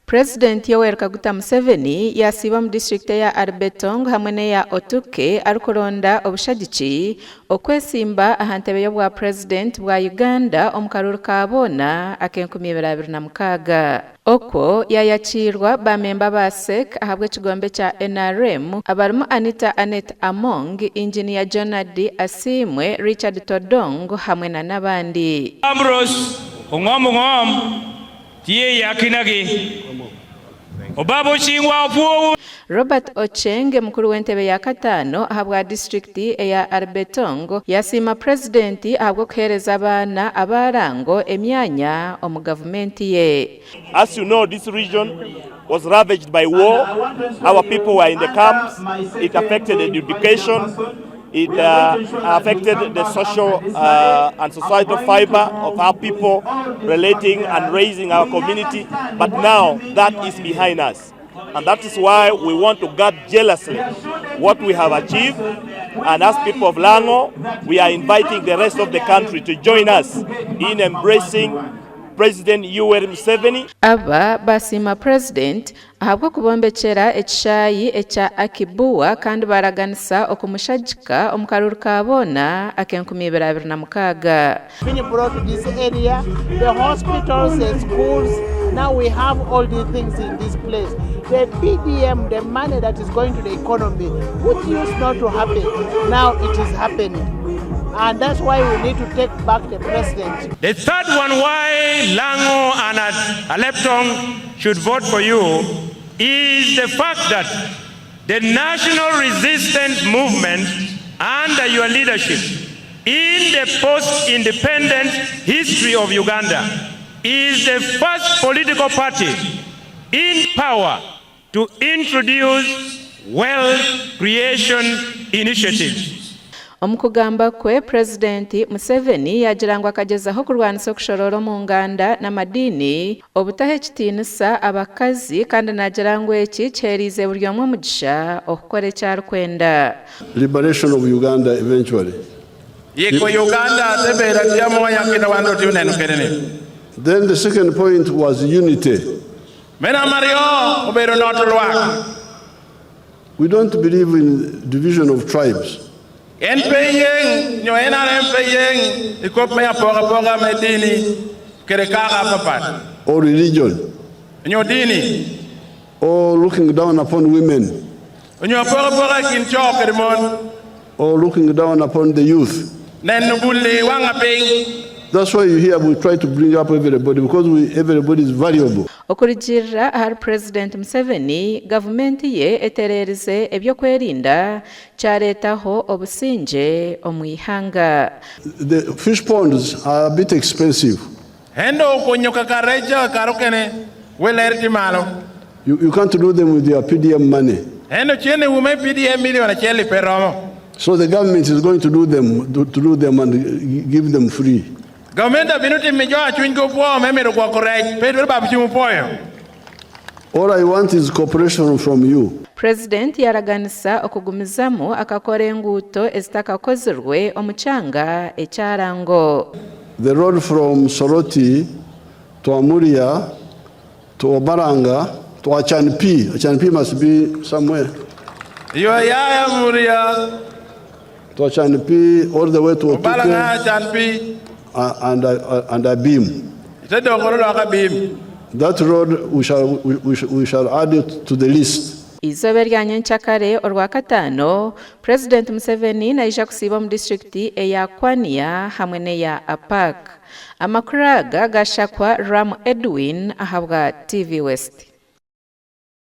Purezidenti Museveni yasiba mu district ya Arbetong hamwe neya Otuke arukoronda obushagichi okwesimba ahantebe yo bwa president bwa Uganda omukaruuru ka Abaana akadirisa. Okwo yayachirwa ba memba ba SEC ahabwe kigombe cha NRM abarimu Anita Anet Among, Engineer Jonadi Asimwe, Richard Todong hamwe na nabandi. Ambrose ongom tie yakinage obabo chingwa ofu Robert Ocheng, mukuru w'entebe ya katano ahabwa district ya Arbetongo, yasima presidenti ahabwo kuhereza abana abarango emyanya omu government ye. As you know, this region was ravaged by war. Our people were in the camps. It affected the education. It affected the social and societal fiber of our people relating and raising our community. But now that is behind us. And that is why we want to guard jealously what we have achieved. And as people of LANGO, we are inviting the rest of the country to join us in embracing President Museveni. Aba basima president ahabwo kubombekera ekishayi echa akibuwa kandi baraganisa okumushagika omukaruuru ka Abaana akadirisa. When you brought to this area, the hospitals and schools, now we have all these things in this place. The PDM, the money that is going to the economy, which used not to happen, now it is happening. And that's why we need to take back the president. The third one why LANGO and Aleptong should vote for you is the fact that the national resistance movement under your leadership in the post-independent history of Uganda is the first political party in power to introduce wealth creation initiatives. Omukugamba kwe Purezidenti Museveni yagirangwa akagezaho kurwanisa okushorora mu nganda n'amadini obutaha ekitiinisa abakazi kandi nagirangwa eki kyerize buri omwe omugisha okukora ekyarikwenda. Liberation of Uganda eventually. Then the second point was unity. We don't believe in division of tribes or religion or looking down upon women or looking down upon the youth. That's why you hear we try to bring up everybody, because everybody is valuable. Okurigirira ahari Purezidenti Museveni gavumenti ye etererize ebyo kwerinda kyaretaho obusinge omu ihanga. The fish ponds are a bit expensive. You can't do them with your PDM money. So the government is going to do them and give them free. All I want is cooperation from you. President yaraganisa okugumizamu akakora enguuto ezitakakozerwe omukyanga ekyarango. The road from Soroti to Amuria to Obaranga to Achanpi. Achanpi must be somewhere. To Achanpi all the way to Otuke and a beam. That road we shall add it to the list. Izobe rya nyenkyakare orwa katano President Museveni naija kusiba mu district eya Kwania hamwe neya Apak. Amakuru aga gashakwa Ram Edwin ahabwa TV West.